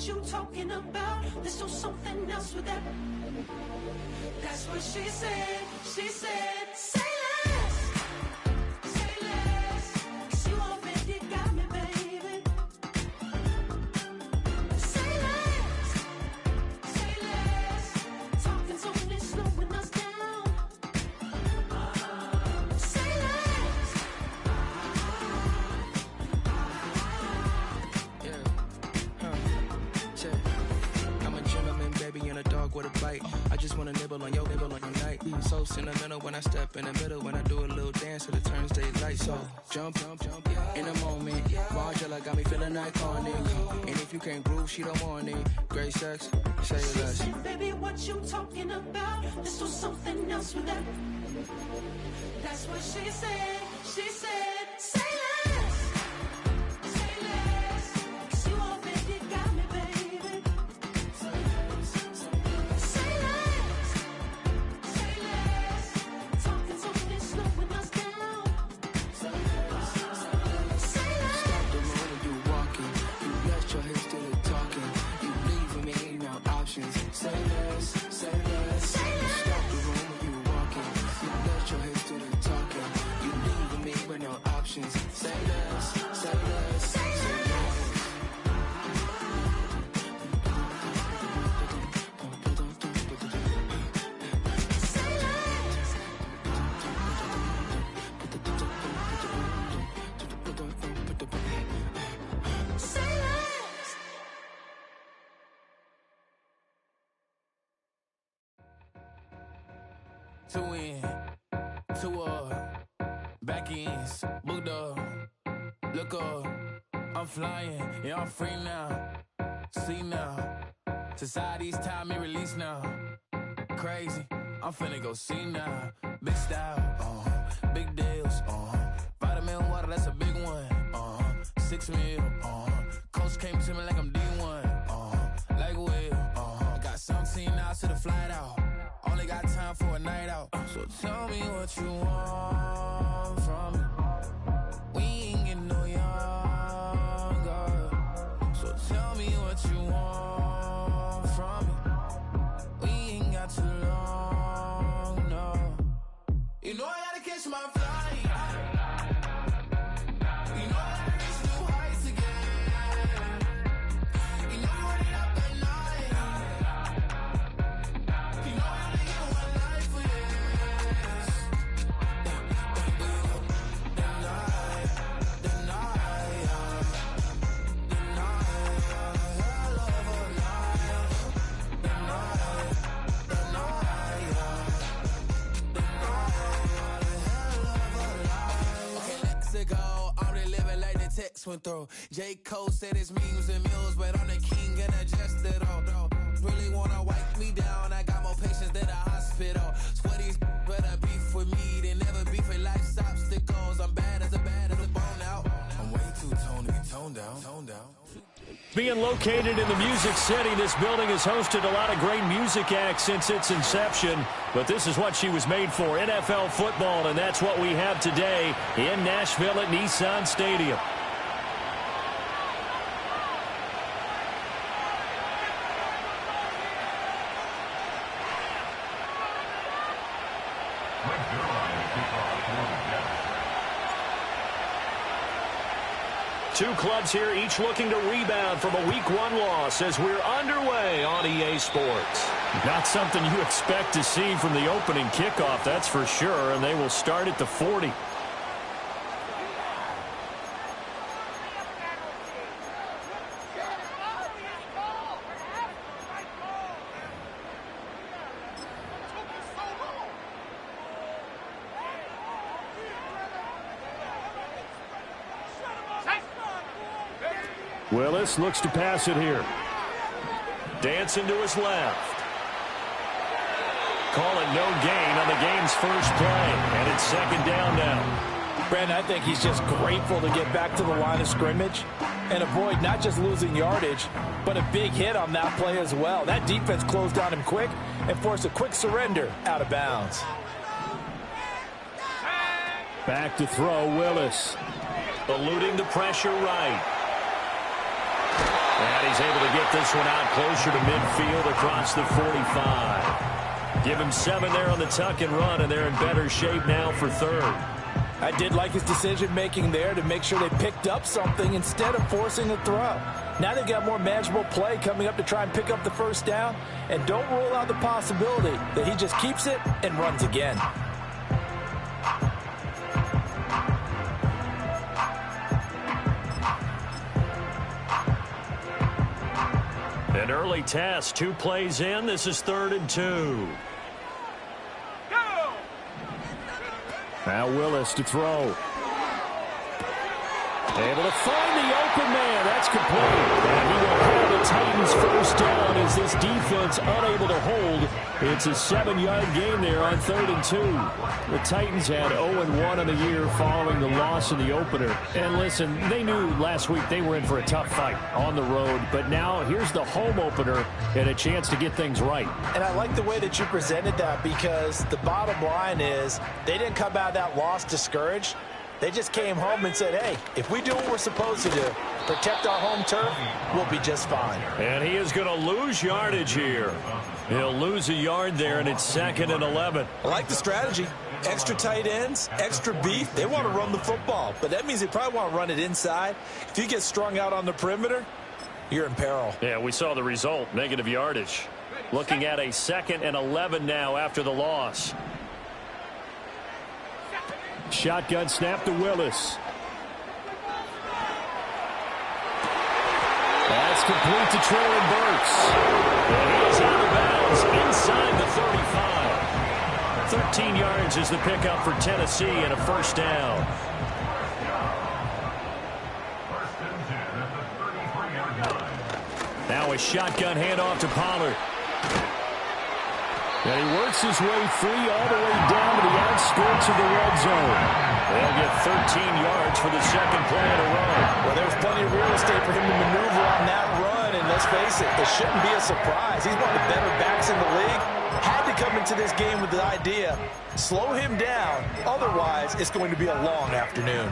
what you talking about. There's no something else with that. That's what she said. She said, say less. Say less. 'Cause you already got me, baby. Say less. Say less. Talking's only slowing us down. Say less. I'm a gentleman, baby, and a dog with a bite. I just wanna nibble on your night. So sentimental when I step in the middle. When I do a little dance till it turns daylight. So jump, in a moment. Margella got me feeling iconic. And if you can't groove, she don't want it. Great sex, say less. She said, baby, what you talking about? This was something else with that. That's what she said. She said, say less. Say less. 'Cause you already got me, baby. Say less. Say less. Talking's only slowing us down. Say less. Say less. Stop the road when you walking. You left your head still talking. You leaving me no options. Say less, say less. Say less. Stop the room when you walking. You left your head still talking. You leaving me with no options. Say less, say less, say less. Say less. Two in, two up, back ends, booked up, look up, I'm flying, yeah, I'm free now, see now, society's time me release now, crazy, I'm finna go see now, big style, big deals, vitamin water, that's a big one, 6 mil, coach came to me like I'm D1, like Will, got 17 hours to the flight out. Only got time for a night out. So tell me what you want from me. We ain't getting no younger. So tell me what you want from me. We ain't got too long, no. You know I gotta catch my flight. You know I gotta reach new heights again. You know we run it up at night. You know I gotta get one life for this. The night, hell of a life. The night, hell of a life. Okay, let's go. I'm really living like the text went through. J. Cole said it's memes and mules, but I'm the king and adjusted all. Really wanna wipe me down. I got more patience than a hospital. Sweaty's better beef with me than never beef with life's obstacles. I'm bad as a bone out. I'm way too toned down. Being located in the Music City, this building has hosted a lot of great music acts since its inception. But this is what she was made for, NFL football, and that's what we have today in Nashville at Nissan Stadium. Two clubs here, each looking to rebound from a Week 1 loss as we're underway on EA Sports. Not something you expect to see from the opening kickoff, that's for sure, and they will start at the 40. Willis looks to pass it here. Dancing to his left. Call it no gain on the game's first play, and it's second down now. Brandon, I think he's just grateful to get back to the line of scrimmage and avoid not just losing yardage, but a big hit on that play as well. That defense closed on him quick and forced a quick surrender out of bounds. Back to throw, Willis. Eluding the pressure right. And And he's able to get this one out closer to midfield across the 45. Give him 7 there on the tuck and run, and they're in better shape now for third. I did like his decision-making there to make sure they picked up something instead of forcing a throw. Now they've got more manageable play coming up to try and pick up the first down, and don't rule out the possibility that he just keeps it and runs again. An early test, 2 plays in. This is 3rd and 2. Now Willis to throw. Able to find the open man. That's complete. And he will have the Titans first down as this defense unable to hold. It's a 7-yard gain there on 3rd and 2. The Titans had 0-1 in the year following the loss in the opener. And listen, they knew last week they were in for a tough fight on the road. But now here's the home opener and a chance to get things right. And I like the way that you presented that, because the bottom line is they didn't come out of that loss discouraged. They just came home and said, hey, if we do what we're supposed to do, protect our home turf, we'll be just fine. And he is going to lose yardage here. He'll lose a yard there, and it's 2nd and 11. I like the strategy. Extra tight ends, extra beef. They want to run the football, but that means they probably want to run it inside. If you get strung out on the perimeter, you're in peril. Yeah, we saw the result, negative yardage. Looking at a 2nd and 11 now after the loss. Shotgun snap to Willis. That's complete to Traylon Burks. And he is out of bounds inside the 35. 13 yards is the pickup for Tennessee and a first down. Now a shotgun handoff to Pollard. And he works his way free all the way down to the outskirts of the red zone. They'll get 13 yards for the 2nd play in a row. Well, there's plenty of real estate for him to maneuver on that run, and let's face it, it shouldn't be a surprise. He's one of the better backs in the league. Had to come into this game with the idea, slow him down, otherwise it's going to be a long afternoon.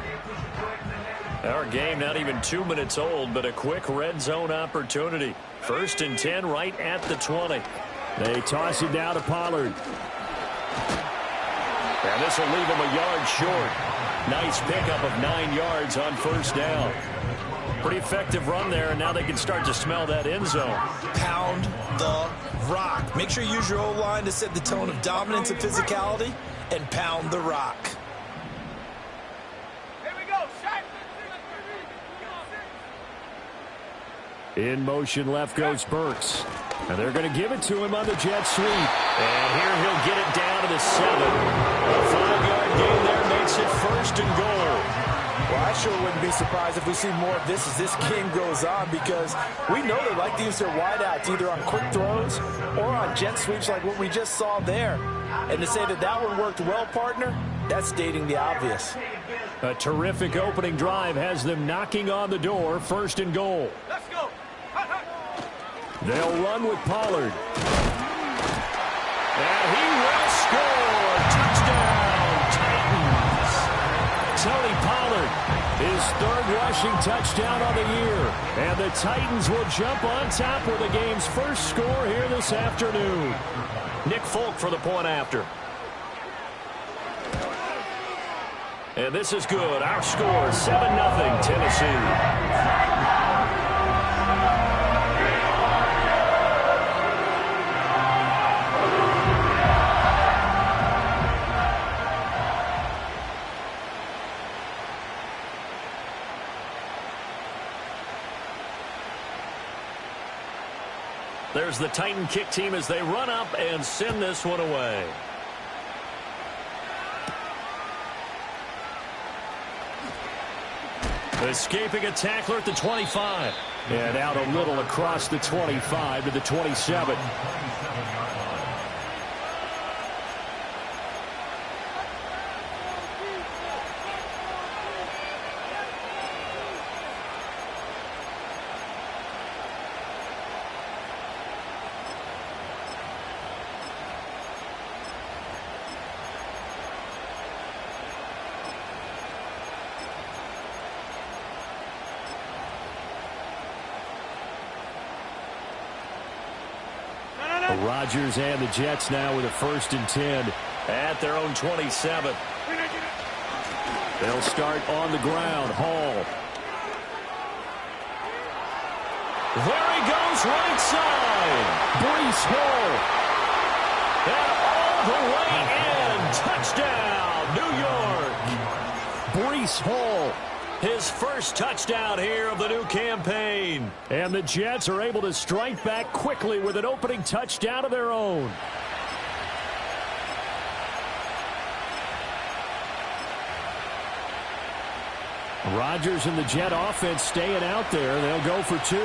Our game not even 2 minutes old, but a quick red zone opportunity. 1st and 10 right at the 20. They toss it down to Pollard. And this will leave him a yard short. Nice pickup of 9 yards on first down. Pretty effective run there, and now they can start to smell that end zone. Pound the rock. Make sure you use your O-line to set the tone of dominance and physicality, and pound the rock. In motion left goes Burks. And they're going to give it to him on the jet sweep. And here he'll get it down to the 7. A 5-yard gain there makes it 1st and goal. Well, I sure wouldn't be surprised if we see more of this as this game goes on, because we know they like to use their wideouts either on quick throws or on jet sweeps like what we just saw there. And to say that that one worked well, partner, that's stating the obvious. A terrific opening drive has them knocking on the door. 1st and goal. Let's go. They'll run with Pollard. And he will score. Touchdown, Titans. Tony Pollard, his 3rd rushing touchdown on the year. And the Titans will jump on top with the game's first score here this afternoon. Nick Folk for the point after. And this is good. Our score, 7-0 Tennessee. There's the Titan kick team as they run up and send this one away. Escaping a tackler at the 25. And out a little across the 25 to the 27. Rodgers and the Jets now with a 1st and 10 at their own 27. They'll start on the ground. Hall. There he goes, right side. Breece Hall. And all the way in. Touchdown, New York. Breece Hall. His first touchdown here of the new campaign. And the Jets are able to strike back quickly with an opening touchdown of their own. Rodgers and the Jet offense staying out there. They'll go for 2.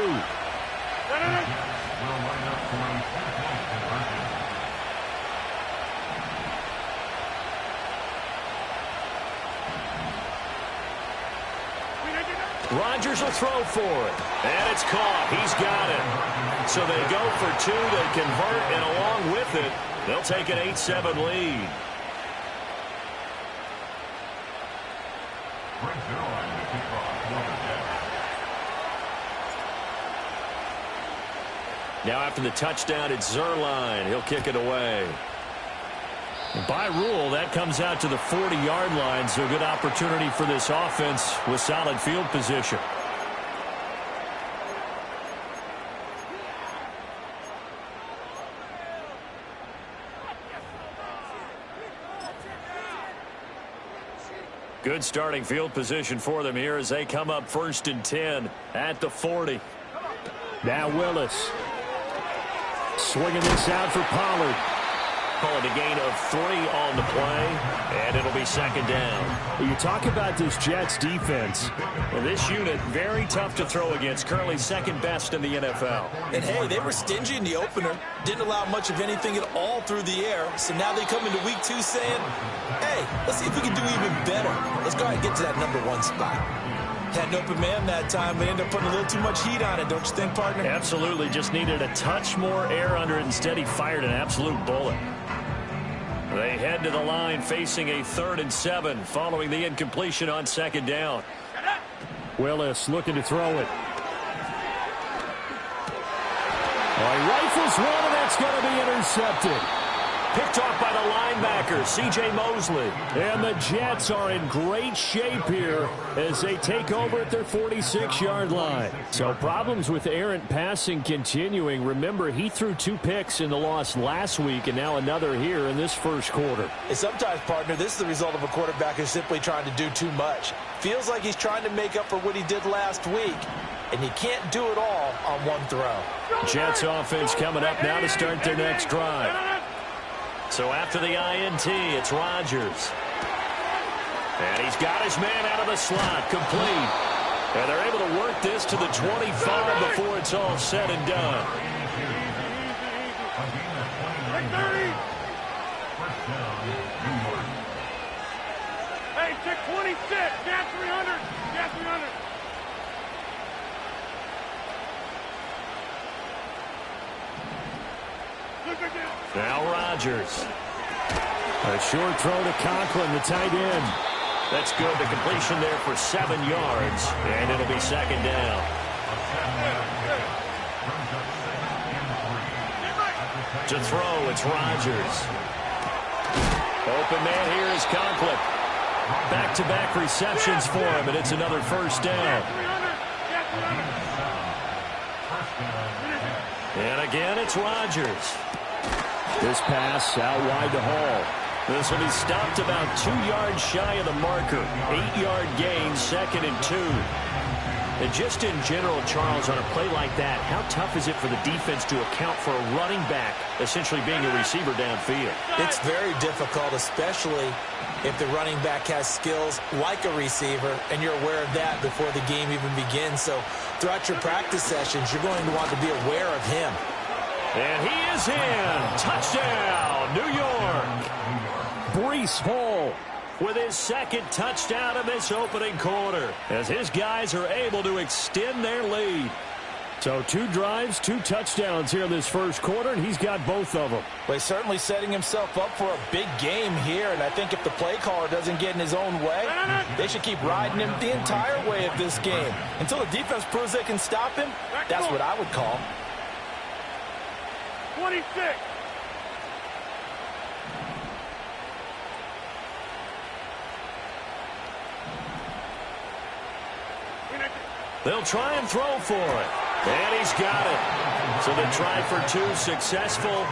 Rodgers will throw for it. And it's caught. He's got it. So they go for 2. They convert, and along with it, they'll take an 8-7 lead. Now after the touchdown, it's Zerline. He'll kick it away. By rule, that comes out to the 40-yard line, so a good opportunity for this offense with solid field position. Good starting field position for them here as they come up 1st and 10 at the 40. Now Willis. Swinging this out for Pollard. Calling a gain of 3 on the play, and it'll be 2nd down. You talk about this Jets defense. Well, this unit, very tough to throw against. Currently 2nd best in the NFL. And, hey, they were stingy in the opener. Didn't allow much of anything at all through the air. So now they come into week 2 saying, hey, let's see if we can do even better. Let's go ahead and get to that #1 spot. Had an open man that time, but ended up putting a little too much heat on it, don't you think, partner? Absolutely. Just needed a touch more air under it. Instead, he fired an absolute bullet. They head to the line facing a 3rd and 7 following the incompletion on 2nd down. Willis looking to throw it. He rifles one, and that's going to be intercepted. Picked off by the linebacker, C.J. Mosley. And the Jets are in great shape here as they take over at their 46-yard line. So problems with errant passing continuing. Remember, he threw 2 picks in the loss last week and now another here in this first quarter. And sometimes, partner, this is the result of a quarterback who's simply trying to do too much. Feels like he's trying to make up for what he did last week, and you can't do it all on one throw. Jets offense coming up now to start their next drive. So after the INT, it's Rodgers. And he's got his man out of the slot, complete. And they're able to work this to the 25 before it's all said and done. Hey, check 26, gas 300, gas 300. Now Rodgers. A short throw to Conklin, the tight end. That's good. The completion there for 7 yards, and it'll be 2nd down. To throw, it's Rodgers. Open man here is Conklin. Back-to-back receptions for him, and it's another 1st down. And again, it's Rodgers. This pass out wide to Hall. This will be stopped about 2 yards shy of the marker. 8-yard gain, 2nd and 2. And just in general, Charles, on a play like that, how tough is it for the defense to account for a running back essentially being a receiver downfield? It's very difficult, especially if the running back has skills like a receiver, and you're aware of that before the game even begins. So throughout your practice sessions, you're going to want to be aware of him. And he is in. Touchdown, New York. Breece Hall with his 2nd touchdown of this opening quarter as his guys are able to extend their lead. So 2 drives, 2 touchdowns here in this first quarter, and he's got both of them. Well, he's certainly setting himself up for a big game here, and I think if the play caller doesn't get in his own way, they should keep riding him the entire way of this game. Until the defense proves they can stop him, that's what I would call. 26. They'll try and throw for it. And he's got it. So they tried for 2, successful.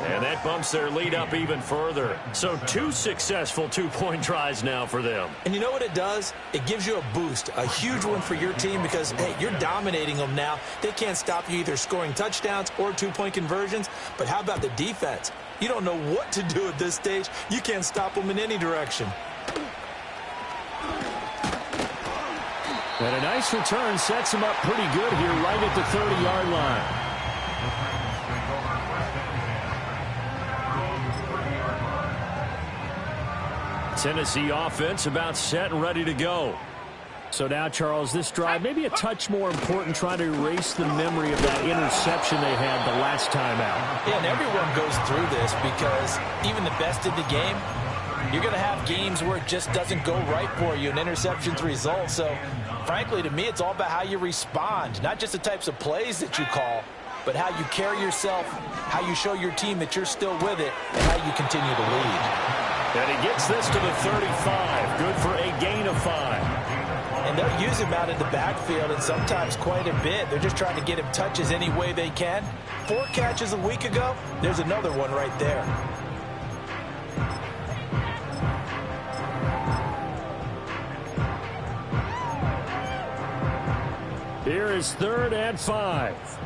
And that bumps their lead up even further. So 2 successful two-point tries now for them. And you know what it does? It gives you a boost, a huge one for your team because, hey, you're dominating them now. They can't stop you either scoring touchdowns or two-point conversions. But how about the defense? You don't know what to do at this stage. You can't stop them in any direction. And a nice return sets him up pretty good here right at the 30-yard line. Tennessee offense about set and ready to go. So now, Charles, this drive maybe a touch more important, trying to erase the memory of that interception they had the last time out. Yeah, and everyone goes through this because even the best in the game, you're going to have games where it just doesn't go right for you, and interceptions result. So, frankly, to me, it's all about how you respond, not just the types of plays that you call, but how you carry yourself, how you show your team that you're still with it, and how you continue to lead. And he gets this to the 35. Good for a gain of 5. And they'll use him out in the backfield, and sometimes quite a bit. They're just trying to get him touches any way they can. 4 catches a week ago, there's another one right there. Here is 3rd and 5.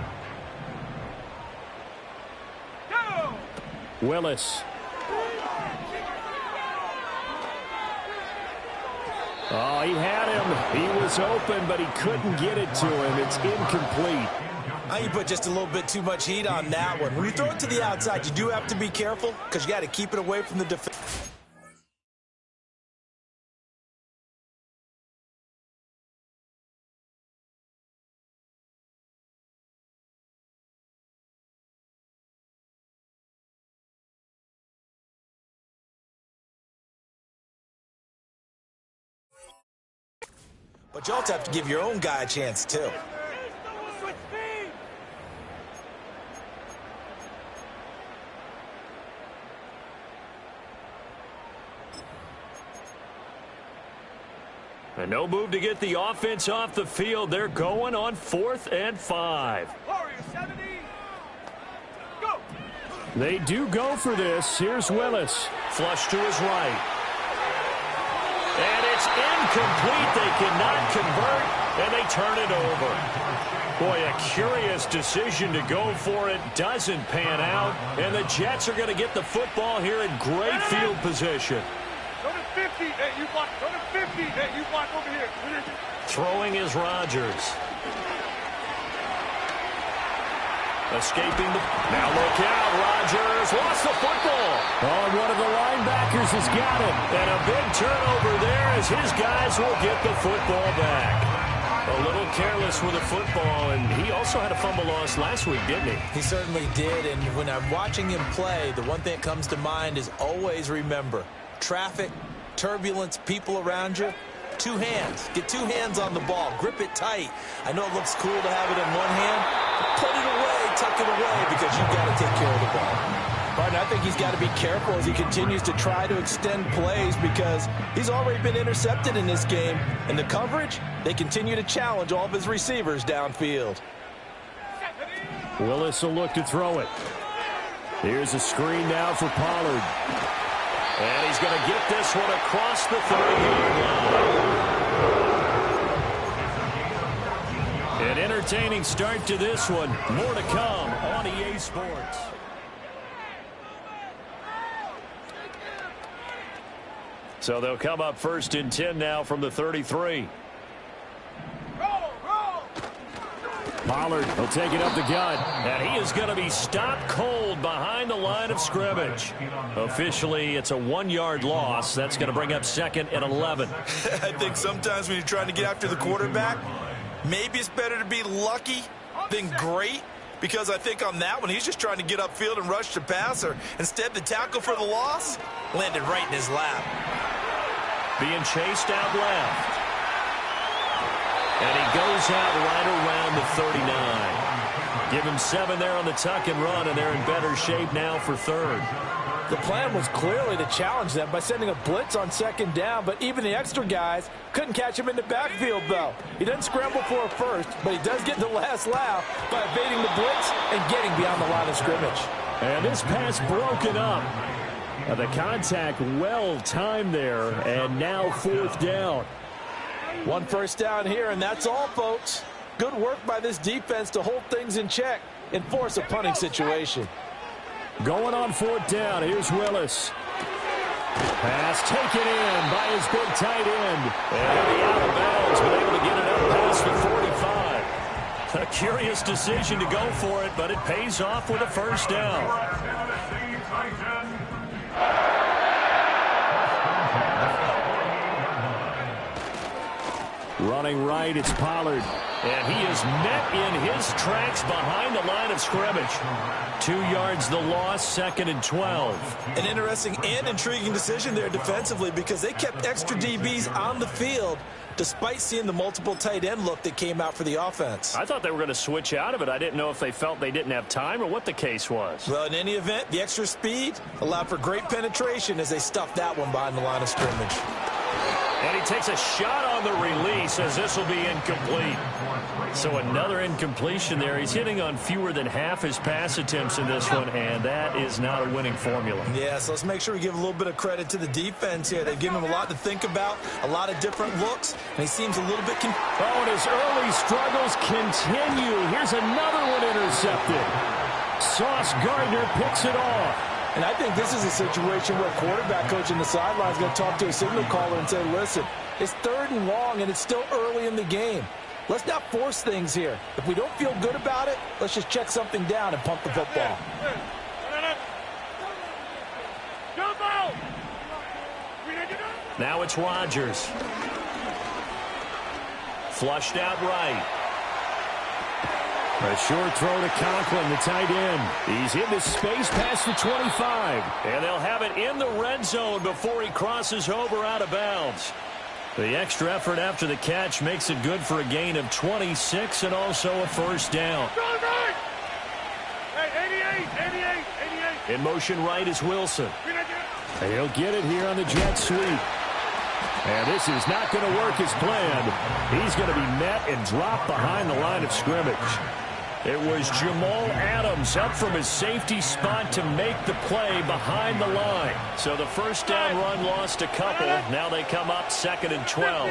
Go! Willis. Oh, he had him. He was open, but he couldn't get it to him. It's incomplete. You put just a little bit too much heat on that one. When you throw it to the outside, you do have to be careful because you got to keep it away from the defense. But you also have to give your own guy a chance, too. And no move to get the offense off the field. They're going on 4th and 5. Go! They do go for this. Here's Willis. Flush to his right. And it's incomplete. They cannot convert, and they turn it over. Boy, a curious decision to go for it. Doesn't pan out, and the Jets are going to get the football here in great field position. Go to 50. Hey, you block. Go to 50. Hey, you block over here. Throwing is Rodgers. Escaping the... Now look out, Rodgers lost the football. Oh, and one of the linebackers has got it. And a big turnover there as his guys will get the football back. A little careless with the football, and he also had a fumble loss last week, didn't he? He certainly did, and when I'm watching him play, the one thing that comes to mind is always remember, traffic, turbulence, people around you, 2 hands. Get 2 hands on the ball. Grip it tight. I know it looks cool to have it in one hand. Put it away, tuck it away, because you've got to take care of the ball. But I think he's got to be careful as he continues to try to extend plays because he's already been intercepted in this game. And the coverage, they continue to challenge all of his receivers downfield. Willis will look to throw it. Here's a screen now for Pollard. And he's going to get this one across the 30-yard line. An entertaining start to this one. More to come on EA Sports. So they'll come up 1st and 10 now from the 33. Pollard will take it up the gut, and he is going to be stopped cold behind the line of scrimmage. Officially, it's a 1-yard loss. That's going to bring up 2nd and 11. I think sometimes when you're trying to get after the quarterback, maybe it's better to be lucky than great, because I think on that one, he's just trying to get upfield and rush the passer. Instead, the tackle for the loss landed right in his lap. Being chased out left. And he goes out right around the 39. Give him 7 there on the tuck and run, and they're in better shape now for third. The plan was clearly to challenge them by sending a blitz on second down, but even the extra guys couldn't catch him in the backfield, though. He doesn't scramble for a first, but he does get the last laugh by evading the blitz and getting beyond the line of scrimmage. And this pass broken up. The contact well timed there, and now 4th down. 1 first down here, and that's all, folks. Good work by this defense to hold things in check and force a punting situation. Going on 4th down, here's Willis. Pass taken in by his big tight end. And he'll be out of bounds, but able to get it up past the 45. A curious decision to go for it, but it pays off with a first down. Running right, it's Pollard. And he is met in his tracks behind the line of scrimmage. 2 yards the loss, 2nd and 12. An interesting and intriguing decision there defensively because they kept extra DBs on the field despite seeing the multiple tight end look that came out for the offense. I thought they were going to switch out of it. I didn't know if they felt they didn't have time or what the case was. Well, in any event, the extra speed allowed for great penetration as they stuffed that one behind the line of scrimmage. And he takes a shot on the release as this will be incomplete. So another incompletion there. He's hitting on fewer than half his pass attempts in this one, and that is not a winning formula. Yeah, so let's make sure we give a little bit of credit to the defense here. They've given him a lot to think about, a lot of different looks, and he seems a little bit and his early struggles continue. Here's another one intercepted. Sauce Gardner picks it off. And I think this is a situation where a quarterback coach in the sideline is going to talk to a signal caller and say, listen, it's 3rd and long, and it's still early in the game. Let's not force things here. If we don't feel good about it, let's just check something down and pump the football. Now it's Rodgers. Flushed out right. A short throw to Conklin, the tight end. He's into space past the 25. And they'll have it in the red zone before he crosses over out of bounds. The extra effort after the catch makes it good for a gain of 26 and also a first down. In motion right is Wilson. He'll get it here on the jet sweep. And this is not going to work as planned. He's going to be met and dropped behind the line of scrimmage. It was Jamal Adams up from his safety spot to make the play behind the line. So the first down run lost a couple. Now they come up 2nd and 12.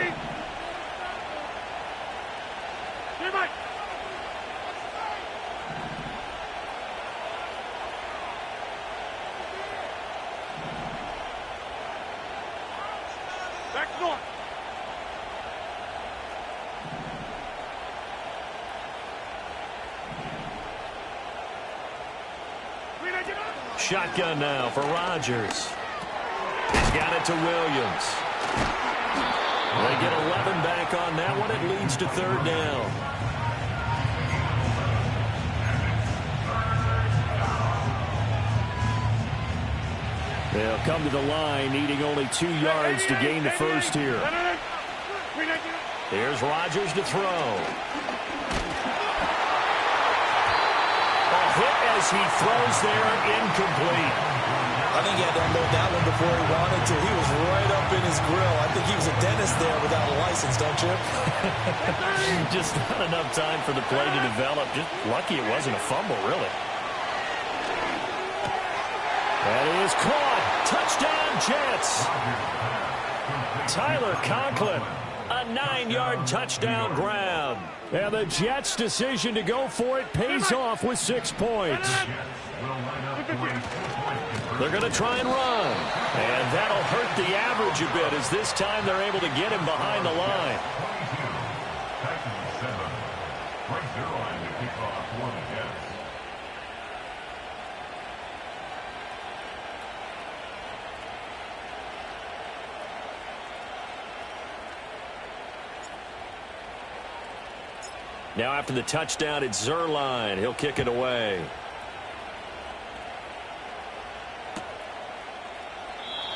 Shotgun now for Rodgers. He's got it to Williams. They get 11 back on that one. It leads to 3rd down. They'll come to the line, needing only 2 yards to gain the first here. Here's Rodgers to throw. Hit as he throws there, incomplete. I think he had to unload that one before he wanted to. He was right up in his grill. I think he was a dentist there without a license, don't you? Just not enough time for the play to develop. Just lucky it wasn't a fumble, really. That is caught. Touchdown, Jets. Tyler Conklin. A 9-yard touchdown grab. And the Jets' decision to go for it pays off with 6 points. They're going to try and run. And that'll hurt the average a bit as this time they're able to get him behind the line. Now after the touchdown, it's Zerline. He'll kick it away.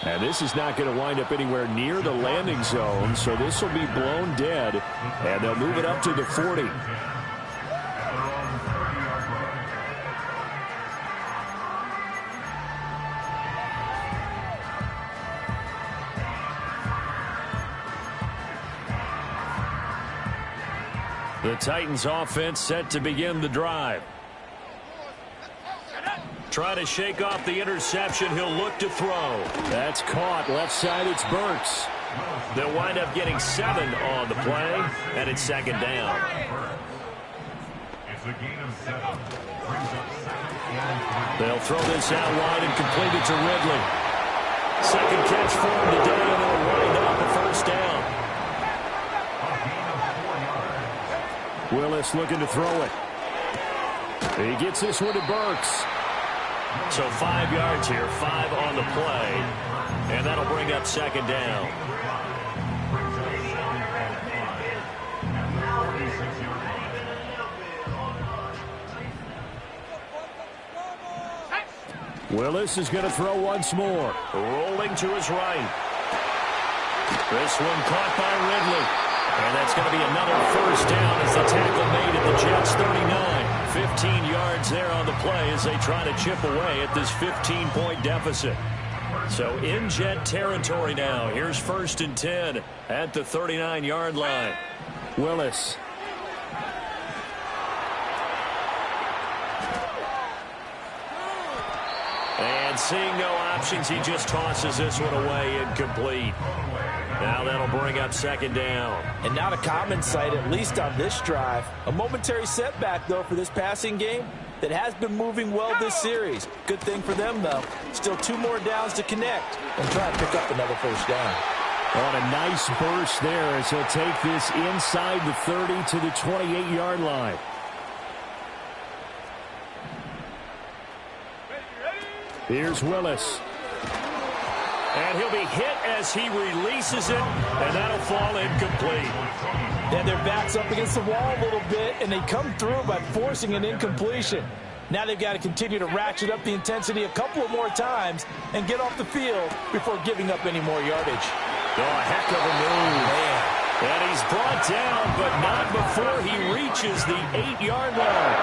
And this is not going to wind up anywhere near the landing zone, so this will be blown dead, and they'll move it up to the 40. The Titans offense set to begin the drive. Try to shake off the interception. He'll look to throw. That's caught. Left side, it's Burks. They'll wind up getting 7 on the play, and it's second down. It's a gain of 7. Brings up second. They'll throw this out wide and complete it to Ridley. Second catch for him today, and it'll wind up a first down. Willis looking to throw it. He gets this one to Burks. So 5 yards here, 5 on the play, and that'll bring up second down. Willis is going to throw once more. Rolling to his right. This one caught by Ridley. And that's going to be another first down as the tackle made at the Jets' 39. 15 yards there on the play as they try to chip away at this 15-point deficit. So in Jet territory now. Here's 1st and 10 at the 39-yard line. Willis. And seeing no options, he just tosses this one away, incomplete. Now that'll bring up second down. And not a common sight, at least on this drive. A momentary setback, though, for this passing game that has been moving well this series. Good thing for them, though. Still 2 more downs to connect and try to pick up another first down. On a nice burst there as he'll take this inside the 30 to the 28-yard line. Here's Willis. And he'll be hit as he releases it, and that'll fall incomplete. And their back's up against the wall a little bit, and they come through by forcing an incompletion. Now they've got to continue to ratchet up the intensity a couple of more times and get off the field before giving up any more yardage. Oh, a heck of a move. Man. And he's brought down, but not before he reaches the 8-yard line.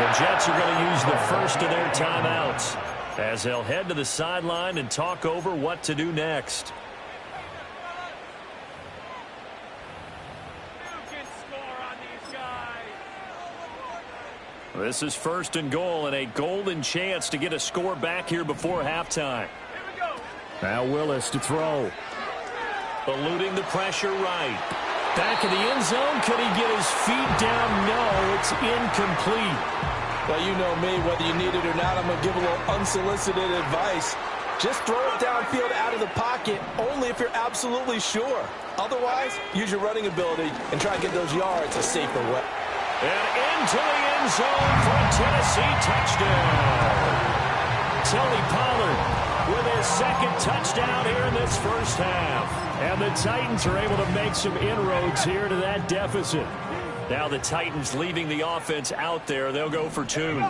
The Jets are going to use the first of their timeouts as they'll head to the sideline and talk over what to do next. This is 1st and goal and a golden chance to get a score back here before halftime. Now Willis to throw. Eluding the pressure right. Back in the end zone. Can he get his feet down? No, it's incomplete. Well, you know me, whether you need it or not, I'm going to give a little unsolicited advice. Just throw it downfield out of the pocket, only if you're absolutely sure. Otherwise, use your running ability and try to get those yards a safer way. And into the end zone for a Tennessee touchdown. Tony Pollard with his 2nd touchdown here in this first half. And the Titans are able to make some inroads here to that deficit. Now the Titans leaving the offense out there. They'll go for 2.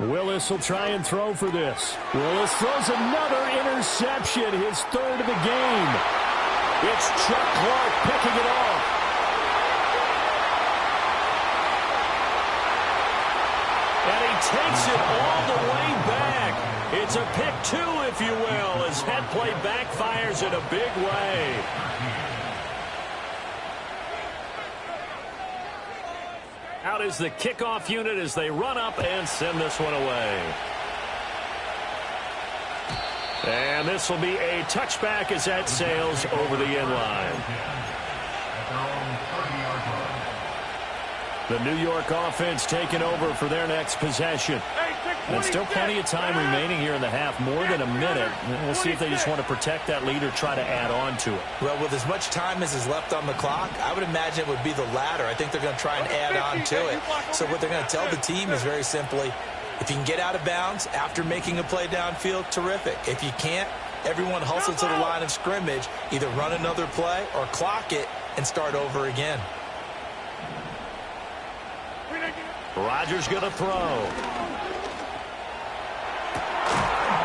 Willis will try and throw for this. Willis throws another interception, his 3rd of the game. It's Chuck Clark picking it off. And he takes it all the way back. It's a pick 2, if you will, as head play backfires in a big way. Out is the kickoff unit as they run up and send this one away. And this will be a touchback as that sails over the end line. The New York offense taking over for their next possession. And still plenty of time remaining here in the half, more than a minute. We'll see if they just want to protect that lead or try to add on to it. Well, with as much time as is left on the clock, I would imagine it would be the latter. I think they're going to try and add on to it. So what they're going to tell the team is very simply, if you can get out of bounds after making a play downfield, terrific. If you can't, everyone hustle to the line of scrimmage, either run another play or clock it and start over again. Rodgers going to throw.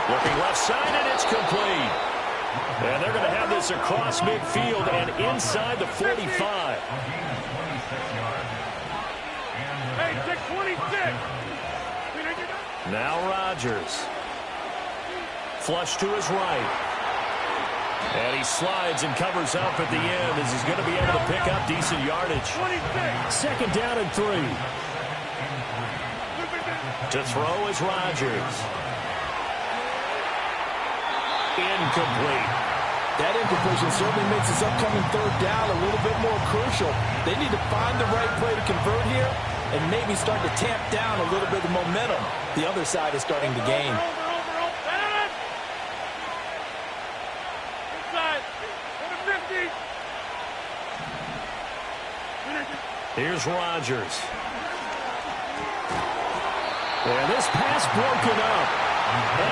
Looking left side, and it's complete. And they're going to have this across midfield and inside the 45. Now Rodgers. Flush to his right. And he slides and covers up at the end as he's going to be able to pick up decent yardage. 26. Second down and 3. To throw is Rodgers. Incomplete. That incompletion certainly makes this upcoming third down a little bit more crucial. They need to find the right play to convert here and maybe start to tamp down a little bit of momentum. The other side is starting to gain. Inside. 50. Here's Rodgers. And this pass broken up.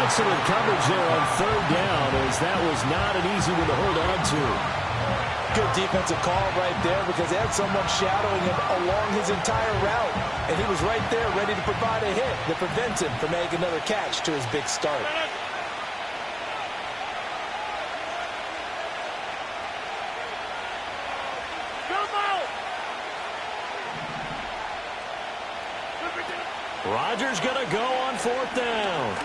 Excellent coverage there on third down, as that was not an easy one to hold on to. Good defensive call right there because they had someone shadowing him along his entire route. And he was right there ready to provide a hit that prevents him from making another catch to his big start. Rodgers going to go on fourth down.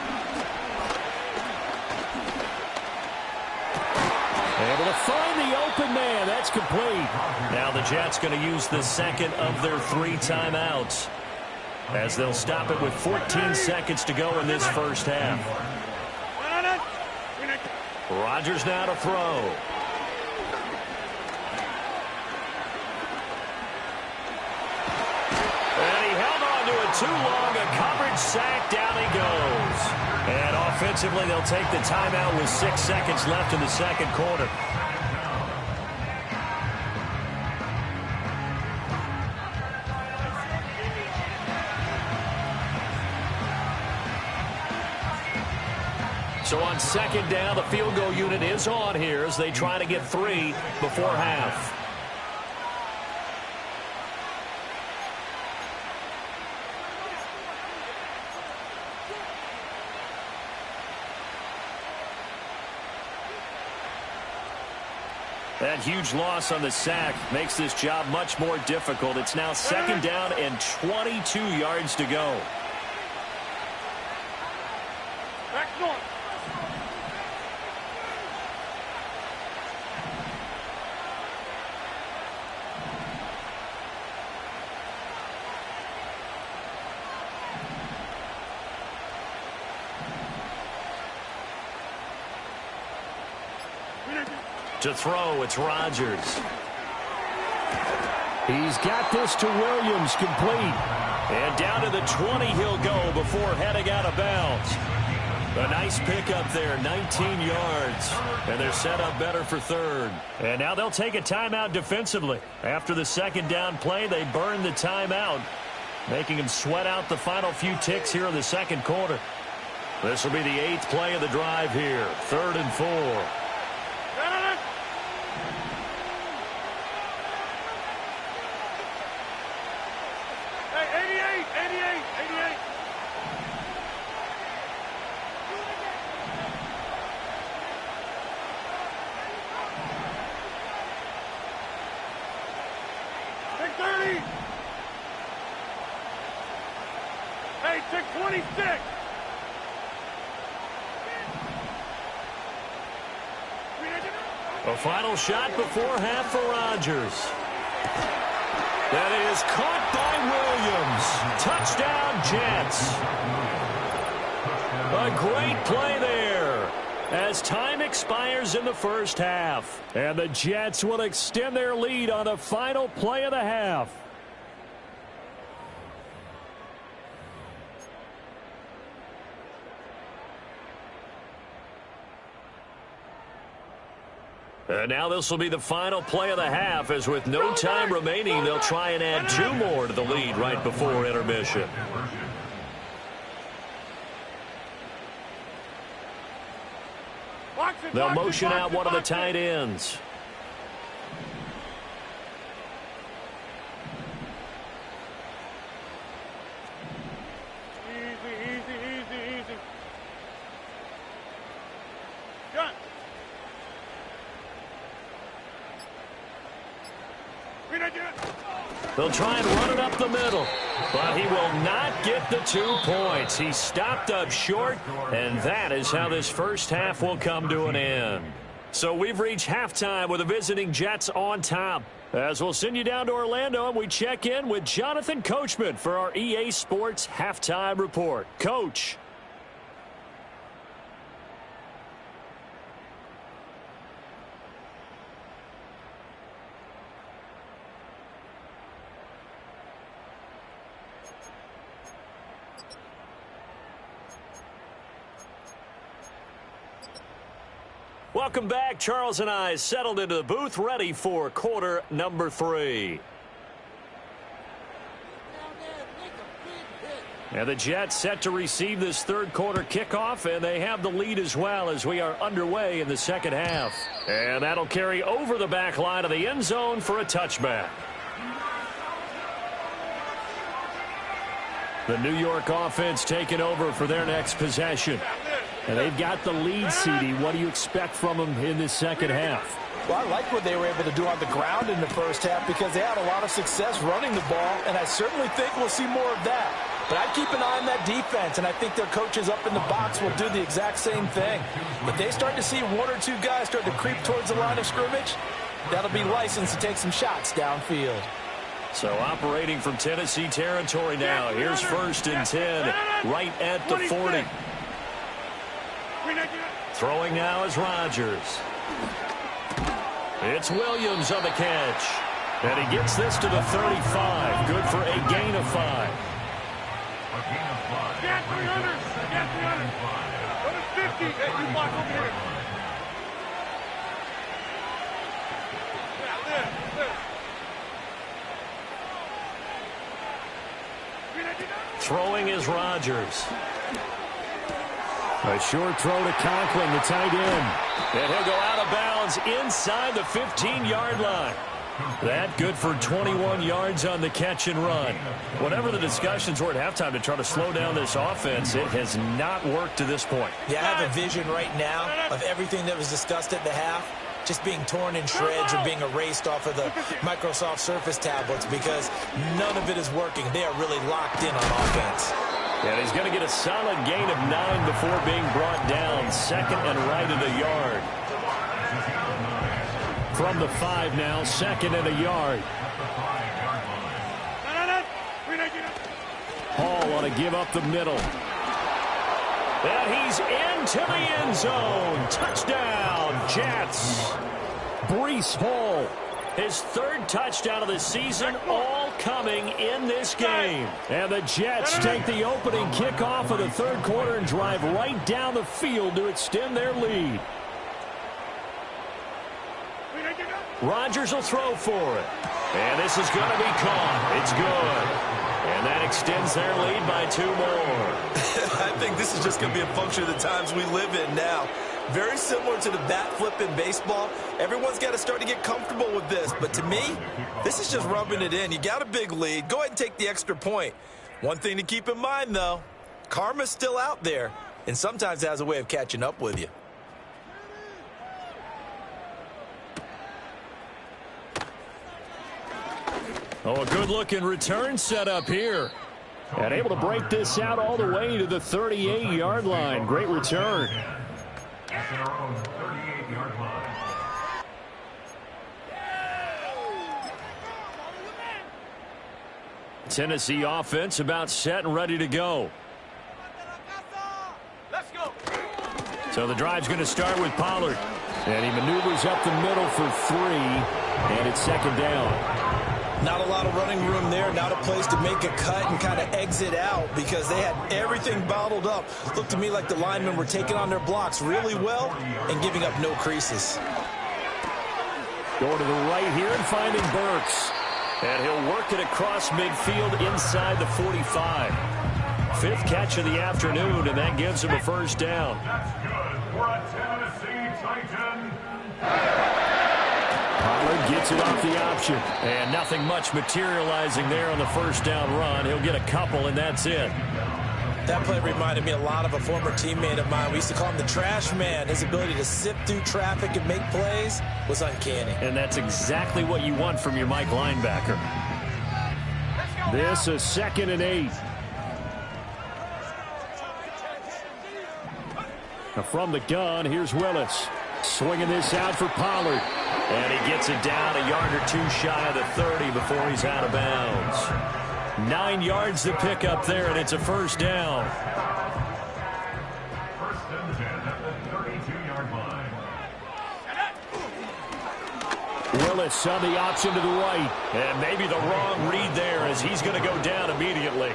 Able to find the open man. That's complete. Now the Jets going to use the second of their 3 timeouts, as they'll stop it with 14 seconds to go in this first half. Rodgers now to throw. And he held on to it too long. A coverage sack. Down he goes. And offensively, they'll take the timeout with 6 seconds left in the second quarter. So on second down, the field goal unit is on here as they try to get 3 before half. That huge loss on the sack makes this job much more difficult. It's now second down and 22 yards to go. Back north. To throw, it's Rodgers. He's got this to Williams, complete. And down to the 20 he'll go before heading out of bounds. A nice pickup there, 19 yards. And they're set up better for third. And now they'll take a timeout defensively. After the second down play, they burn the timeout, making them sweat out the final few ticks here in the second quarter. This will be the 8th play of the drive here, 3rd and 4. Hey, take 26. A final shot before half for Rodgers. That is caught by Williams. Touchdown, Jets. A great play there as time expires in the first half. And the Jets will extend their lead on the final play of the half. And now this will be the final play of the half, as with no time remaining, they'll try and add 2 more to the lead right before intermission. They'll motion out one of the tight ends. Easy. Gun. They'll try and run it up the middle, but he will not get the 2 points. He stopped up short, and that is how this first half will come to an end. So we've reached halftime with the visiting Jets on top. As we'll send you down to Orlando and we check in with Jonathan Coachman for our EA Sports Halftime Report. Coach. Welcome back. Charles and I settled into the booth, ready for quarter number 3. And the Jets set to receive this third quarter kickoff, and they have the lead as well as we are underway in the second half. And that'll carry over the back line of the end zone for a touchback. The New York offense taking over for their next possession. And they've got the lead, CD. What do you expect from them in this second half? Well, I like what they were able to do on the ground in the first half because they had a lot of success running the ball, and I certainly think we'll see more of that. But I'd keep an eye on that defense, and I think their coaches up in the box will do the exact same thing. If they start to see one or two guys start to creep towards the line of scrimmage, that'll be licensed to take some shots downfield. So operating from Tennessee territory now. Here's 1st and 10 right at the 40. Throwing now is Rodgers. It's Williams on the catch. And he gets this to the 35. Good for a gain of 5. Get 300. Get 300. Go to 50. Hey, you block over here. Throwing is Rodgers. A short throw to Conklin, the tight end. And he'll go out of bounds inside the 15-yard line. That good for 21 yards on the catch and run. Whatever the discussions were at halftime to try to slow down this offense, it has not worked to this point. Yeah, I have a vision right now of everything that was discussed at the half just being torn in shreds or being erased off of the Microsoft Surface tablets because none of it is working. They are really locked in on offense. And he's going to get a solid gain of 9 before being brought down. 2nd and right of the yard. From the 5 now, 2nd and a yard. Hall on a give up the middle. And he's into the end zone. Touchdown, Jets. Breece Hall. His 3rd touchdown of the season, all coming in this game. And the Jets take the opening kickoff of the 3rd quarter and drive right down the field to extend their lead. Rodgers will throw for it. And this is going to be caught. It's good. And that extends their lead by 2 more. I think this is just going to be a function of the times we live in now. Very similar to the bat flip in baseball. Everyone's got to start to get comfortable with this. But to me, this is just rubbing it in. You got a big lead. Go ahead and take the extra point. One thing to keep in mind, though, karma's still out there. And sometimes it has a way of catching up with you. Oh, a good-looking return set up here. And able to break this out all the way to the 38-yard line. Great return. At their own 38-yard line. Tennessee offense about set and ready to go. Let's go. So the drive's going to start with Pollard. And he maneuvers up the middle for 3. And it's 2nd down. Not a lot of running room there, not a place to make a cut and kind of exit out because they had everything bottled up. Looked to me like the linemen were taking on their blocks really well and giving up no creases. Going to the right here and finding Burks. And he'll work it across midfield inside the 45. 5th catch of the afternoon, and that gives him a 1st down. That's good for a Tennessee Titan. Pollard gets it off the option. And nothing much materializing there on the 1st down run. He'll get a couple, and that's it. That play reminded me a lot of a former teammate of mine. We used to call him the trash man. His ability to sift through traffic and make plays was uncanny. And that's exactly what you want from your Mike linebacker. This is 2nd and 8. Now from the gun, here's Willis. Swinging this out for Pollard. And he gets it down a yard or two shy of the 30 before he's out of bounds. 9 yards to pick up there, and it's a first down. First and 10 at the 32-yard line. Willis on the option to the right. And maybe the wrong read there as he's going to go down immediately.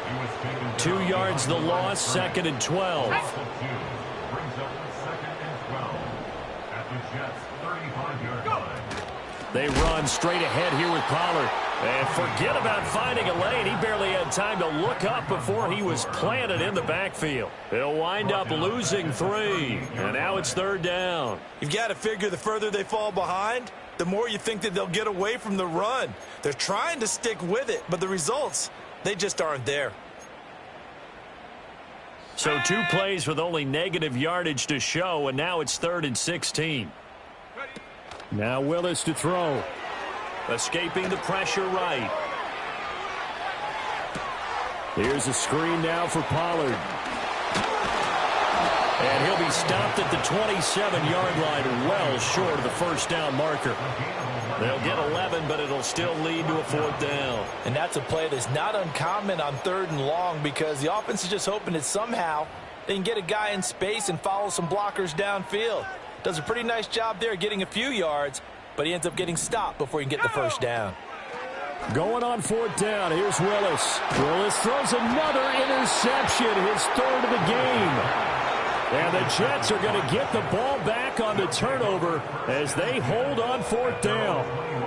2 yards the loss, 2nd and 12. Brings up the 2nd and 12 at the Jets' 35-yard line. They run straight ahead here with Pollard. And forget about finding a lane. He barely had time to look up before he was planted in the backfield. They'll wind up losing 3. And now it's 3rd down. You've got to figure the further they fall behind, the more you think that they'll get away from the run. They're trying to stick with it, but the results, they just aren't there. So 2 plays with only negative yardage to show, and now it's 3rd and 16. Now Willis to throw. Escaping the pressure right. Here's a screen now for Pollard. And he'll be stopped at the 27-yard line, well short of the first down marker. They'll get 11, but it'll still lead to a 4th down. And that's a play that's not uncommon on 3rd and long because the offense is just hoping that somehow they can get a guy in space and follow some blockers downfield. Does a pretty nice job there getting a few yards, but he ends up getting stopped before he can get the first down. Going on 4th down, here's Willis. Willis throws another interception, his 3rd of the game. And the Jets are going to get the ball back on the turnover as they hold on 4th down.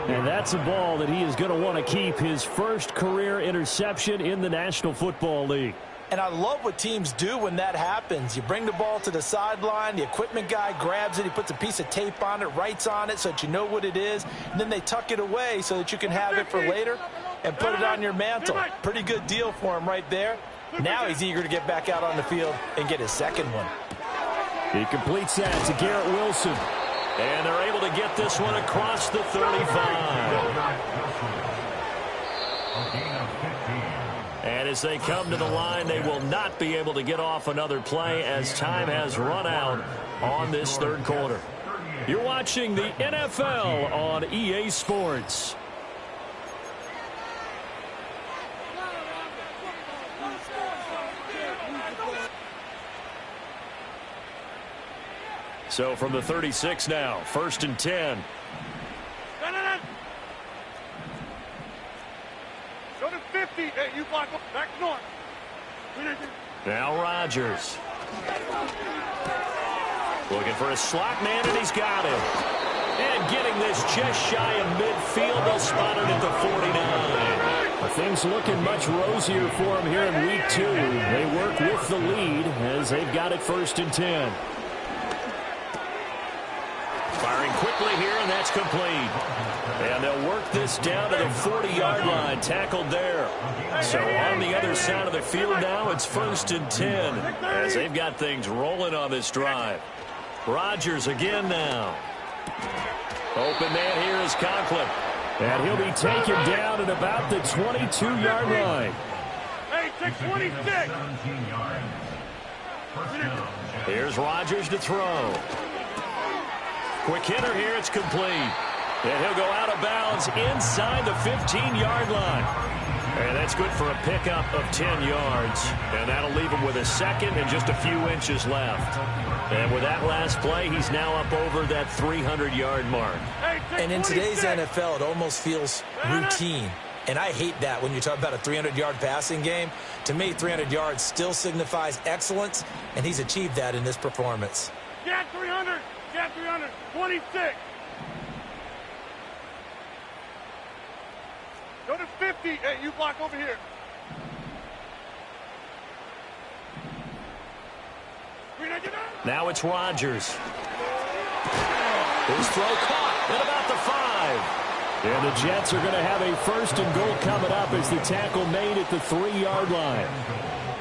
And that's a ball that he is going to want to keep, his first career interception in the National Football League. And I love what teams do when that happens. You bring the ball to the sideline, the equipment guy grabs it, he puts a piece of tape on it, writes on it so that you know what it is, and then they tuck it away so that you can have it for later and put it on your mantle. Pretty good deal for him right there. Now he's eager to get back out on the field and get his 2nd one. He completes that to Garrett Wilson. And they're able to get this one across the 35. And as they come to the line, they will not be able to get off another play as time has run out on this 3rd quarter. You're watching the NFL on EA Sports. So from the 36 now, 1st and 10. Go to 50. Hey, you block up. Back north. Now Rodgers. Looking for a slot man, and he's got him. And getting this just shy of midfield. They'll spot it at the 49. Things looking much rosier for him here in week 2. They work with the lead as they've got it 1st and 10. Firing quickly here, and that's complete. And they'll work this down to the 40-yard line, tackled there. So on the other side of the field now, it's 1st and 10 as they've got things rolling on this drive. Rodgers again now. Open man here is Conklin. And he'll be taken down at about the 22-yard line. Hey, take 26. Here's Rodgers to throw. Quick hitter here, it's complete. And he'll go out of bounds inside the 15-yard line. And that's good for a pickup of 10 yards. And that'll leave him with a 2nd and just a few inches left. And with that last play, he's now up over that 300-yard mark. And in today's NFL, it almost feels routine. And I hate that when you talk about a 300-yard passing game. To me, 300 yards still signifies excellence, and he's achieved that in this performance. Get 300. Get 300. 26. Go to 50. Hey, you block over here. Now it's Rodgers. His throw caught at about the 5. And the Jets are going to have a 1st and goal coming up as the tackle made at the 3-yard line.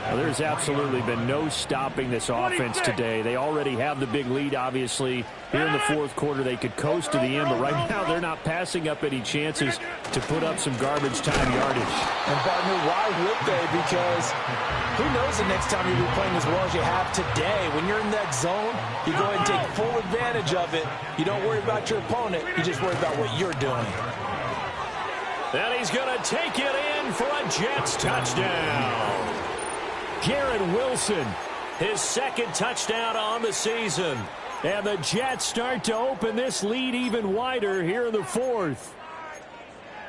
Well, there's absolutely been no stopping this offense today. They already have the big lead, obviously. Here in the fourth quarter, they could coast to the end, but right now they're not passing up any chances to put up some garbage time yardage. And, partner, why would they? Because who knows the next time you'll be playing as well as you have today. When you're in that zone, you go ahead and take full advantage of it. You don't worry about your opponent. You just worry about what you're doing. And he's going to take it in for a Jets touchdown. Garrett Wilson, his second touchdown on the season. And the Jets start to open this lead even wider here in the fourth.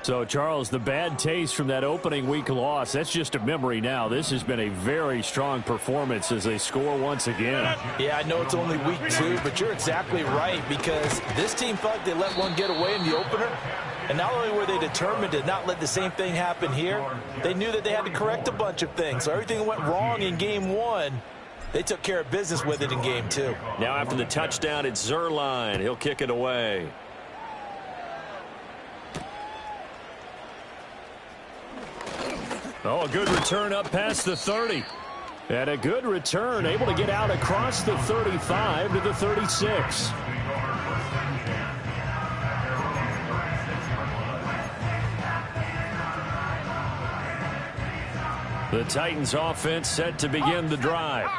So, Charles, the bad taste from that opening week loss, that's just a memory now. This has been a very strong performance as they score once again. Yeah, I know it's only week 2, but you're exactly right, because this team felt like they let one get away in the opener. And not only were they determined to not let the same thing happen here, they knew that they had to correct a bunch of things. So everything that went wrong in game 1, they took care of business with it in game 2. Now after the touchdown, it's Zerline. He'll kick it away. Oh, a good return up past the 30. And a good return, able to get out across the 35 to the 36. The Titans offense set to begin the drive.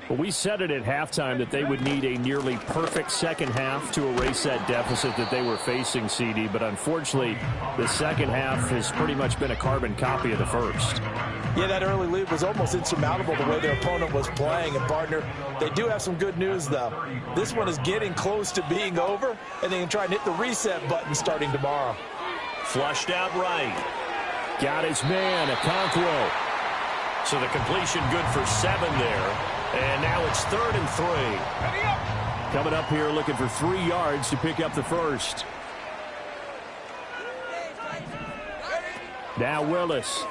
Well, we said it at halftime that they would need a nearly perfect second half to erase that deficit that they were facing, CD. But unfortunately, the second half has pretty much been a carbon copy of the first. Yeah, that early lead was almost insurmountable the way their opponent was playing. And, partner, they do have some good news, though. This one is getting close to being over, and they can try and hit the reset button starting tomorrow. Flushed out right. Got his man, Okonkwo. So the completion good for 7 there. And now it's 3rd and 3. Coming up here looking for 3 yards to pick up the first. Now Willis.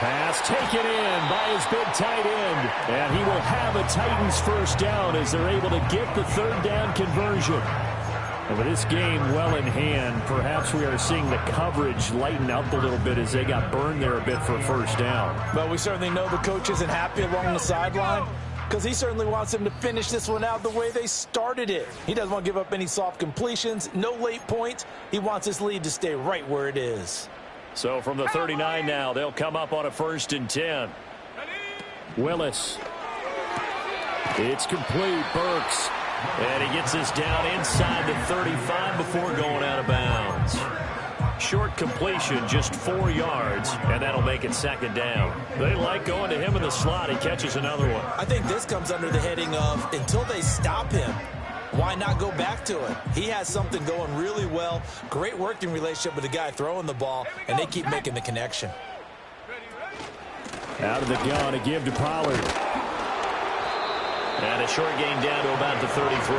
Pass taken in by his big tight end. And he will have a Titans first down as they're able to get the 3rd down conversion. And with this game well in hand, perhaps we are seeing the coverage lighten up a little bit as they got burned there a bit for a first down. But we certainly know the coach isn't happy along the sideline because he certainly wants them to finish this one out the way they started it. He doesn't want to give up any soft completions, no late points. He wants his lead to stay right where it is. So from the 39 now, they'll come up on a 1st and 10. Willis. It's complete. Burks. And he gets this down inside the 35 before going out of bounds. Short completion, just 4 yards, and that'll make it 2nd down. They like going to him in the slot. He catches another one. I think this comes under the heading of until they stop him, why not go back to it? He has something going really well. Great working relationship with the guy throwing the ball, and they keep making the connection. Out of the gun, a give to Pollard. And a short gain down to about the 33.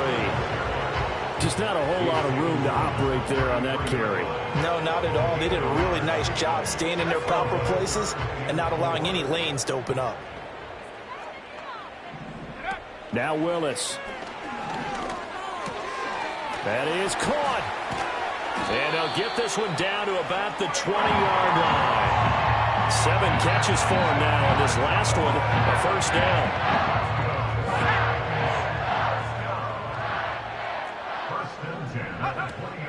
Just not a whole lot of room to operate there on that carry. No, not at all. They did a really nice job staying in their proper places and not allowing any lanes to open up. Now Willis. That is caught. And they'll get this one down to about the 20-yard line. 7 catches for him now, and this last one, a first down.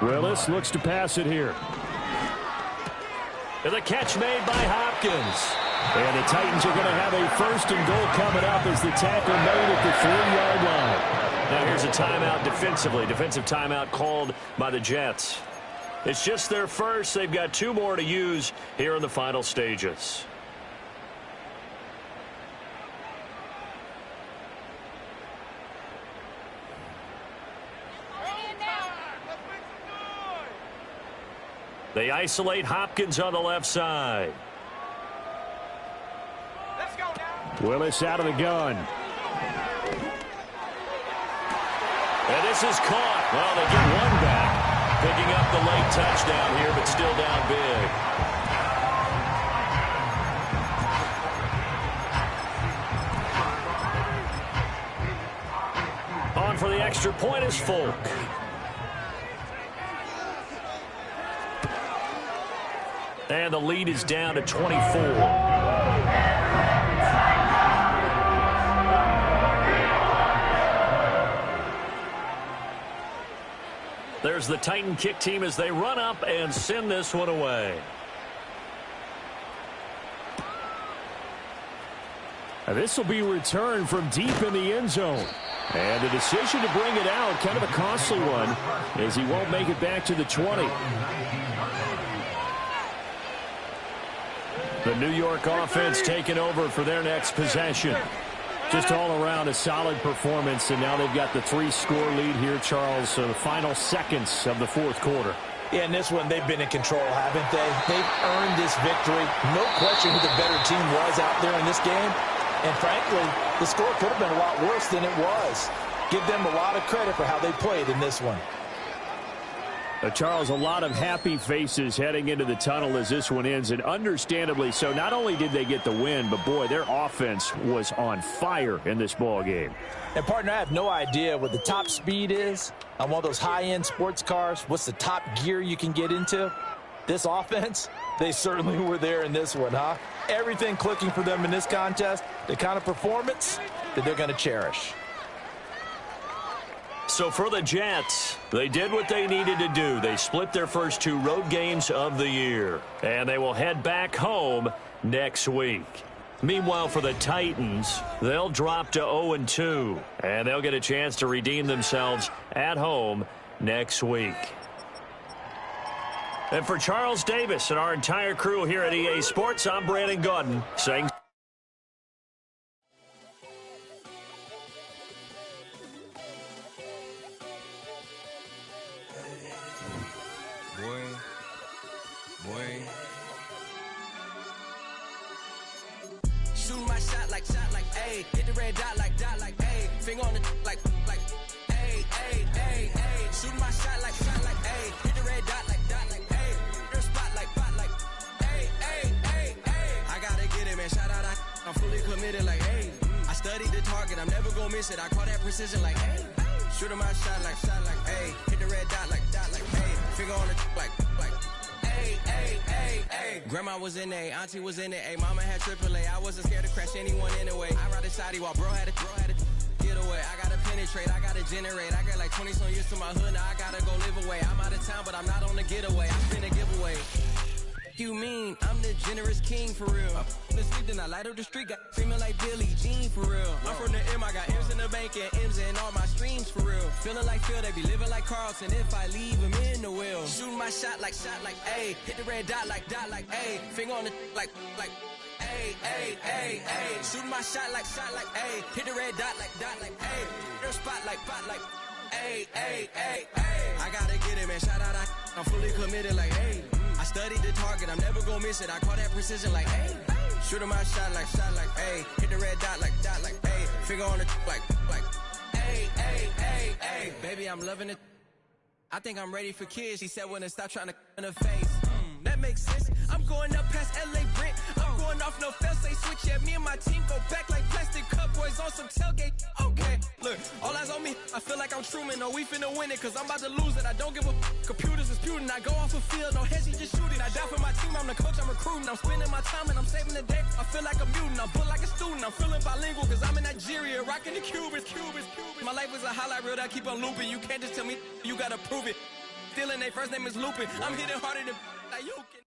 Willis looks to pass it here. And the catch made by Hopkins. And the Titans are going to have a 1st and goal coming up as the tackle made at the 3-yard line. Now here's a timeout defensively. Defensive timeout called by the Jets. It's just their first. They've got 2 more to use here in the final stages. They isolate Hopkins on the left side. Let's go now. Willis out of the gun. And this is caught. Well, they get one back. Picking up the late touchdown here, but still down big. On for the extra point is Folk. And the lead is down to 24. There's the Titan kick team as they run up and send this one away. This will be returned from deep in the end zone. And the decision to bring it out, kind of a costly one, as he won't make it back to the 20. The New York offense taking over for their next possession. Just all around a solid performance, and now they've got the 3-score lead here, Charles, so the final seconds of the fourth quarter. Yeah, in this one, they've been in control, haven't they? They've earned this victory. No question who the better team was out there in this game. And frankly, the score could have been a lot worse than it was. Give them a lot of credit for how they played in this one. Charles, a lot of happy faces heading into the tunnel as this one ends, and understandably so. Not only did they get the win, but boy, their offense was on fire in this ball game. And partner, I have no idea what the top speed is on one of those high-end sports cars. What's the top gear you can get into? This offense, they certainly were there in this one, huh? Everything clicking for them in this contest, the kind of performance that they're going to cherish. So for the Jets, they did what they needed to do. They split their first 2 road games of the year, and they will head back home next week. Meanwhile, for the Titans, they'll drop to 0-2, and they'll get a chance to redeem themselves at home next week. And for Charles Davis and our entire crew here at EA Sports, I'm Brandon Gaudin saying... Shoot my shot like, ayy. Hit the red dot like, ayy. Finger on the like, ayy, ayy, ayy, ayy. Shoot my shot like, ayy. Hit the red dot like, ayy. Your spot like, ayy, ayy, ayy, ayy. I gotta get it, man. Shout out, I'm fully committed like, ayy. I studied the target, I'm never gonna miss it. I call that precision like, ayy. Shooting my shot like, ayy. Hit the red dot like, ayy. Finger on the like, ayy, ayy, ayy, ayy. Grandma was in A, auntie was in it, ayy. Mama had AAA. I wasn't scared to crash anyone anyway. I ride a shotty while bro had a get away. I gotta penetrate, I gotta generate. I got like 20-some years to my hood, now I gotta go live away. I'm out of town, but I'm not on the getaway. I spin a giveaway. You mean I'm the generous king for real? I'm asleep, then I light up the street, got screaming like Billie Jean for real. I'm from the M, I got M's in the bank and M's in all my streams for real. Feeling like Phil, they be living like Carlson if I leave him in the wheel. Shooting my shot like, ayy. Hit the red dot like, ayy. Finger on the like, ayy, ayy, ayy, ayy. Shooting my shot like, ayy. Hit the red dot like, ayy. Your spot like, ayy, ayy, ayy, ayy. I gotta get it, man. Shout out, I'm fully committed like, ayy. I studied the target, I'm never gonna miss it. I call that precision like, ayy. Shooting my shot like, ayy. Hit the red dot like, ayy. Finger on the like, ayy, ayy, ayy, ayy. Baby, I'm loving it. I think I'm ready for kids. She said when to stop trying to in her face. That makes sense. I'm going up past LA Brent. I'm going off no fail, say switch. Yeah, me and my team go back like plastic cup boys on some tailgate. Okay, look, all eyes on me. I feel like I'm Truman. No, we finna win it, cause I'm about to lose it. I don't give a computers disputing. I go off a field, no heads, just shooting. I die for my team, I'm the coach, I'm recruiting. I'm spending my time and I'm saving the day. I feel like a mutant, I'm built like a student. I'm feeling bilingual, cause I'm in Nigeria, rocking the Cubans. My life is a highlight reel that I keep on looping. You can't just tell me, you gotta prove it. Stealing, their first name is Lupin. I'm hitting harder than like you can.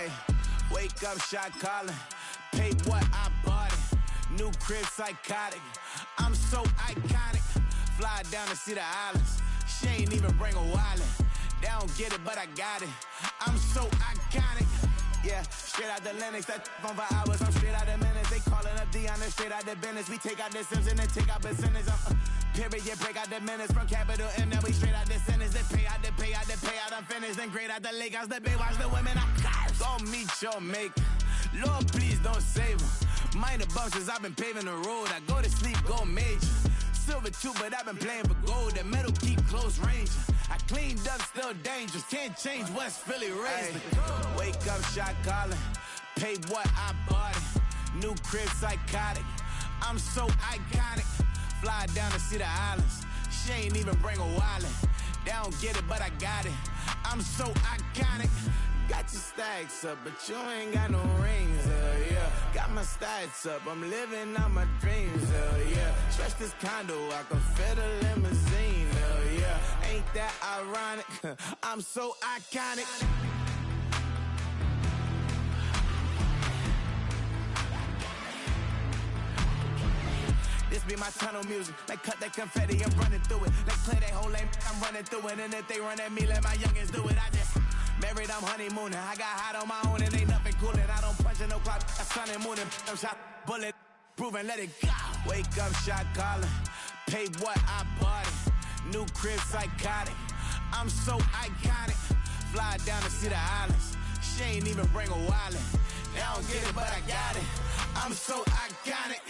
Ay, wake up, shot calling. Pay what I bought it. New crib, psychotic. I'm so iconic. Fly down to see the islands. She ain't even bring a wallet. They don't get it, but I got it. I'm so iconic. Yeah, straight out the Linux, that on for hours, I'm straight out the minutes. They calling up Dion, straight out the business. We take out the Sims and then take out percentage. Period, break out the minutes from capital M, now we straight out the sentence. They pay out, I'm finished. Then grade out the lake house, the bay, watch the women, I got. Go meet your maker. Lord, please don't save them. Minor bumps as I've been paving the road. I go to sleep, go major. Silver too, but I've been playing for gold. The metal keep close range. I cleaned up, still dangerous. Can't change West Philly raised. Wake up, shot calling. Pay what I bought it. New crib, psychotic. I'm so iconic. Fly down to see the islands. She ain't even bring a wallet. They don't get it, but I got it. I'm so iconic. Got your stacks up, but you ain't got no rings, yeah. Got my stats up, I'm living out my dreams, yeah. Stretch this condo, I can fit a limousine, yeah. Ain't that ironic? I'm so iconic. This be my tunnel music. They cut that confetti, I'm running through it. They clear that whole lane, I'm running through it. And if they run at me, let my youngins do it. I just married, I'm honeymooning. I got hot on my own and ain't nothing coolin'. I don't punch in no clock, a sun and moon. I'm shot, bullet, proven, let it go. Wake up, shot calling. Pay what I bought it. New crib, psychotic. I'm so iconic. Fly down to see the islands. She ain't even bring a wallet. They don't get it, but I got it. I'm so iconic.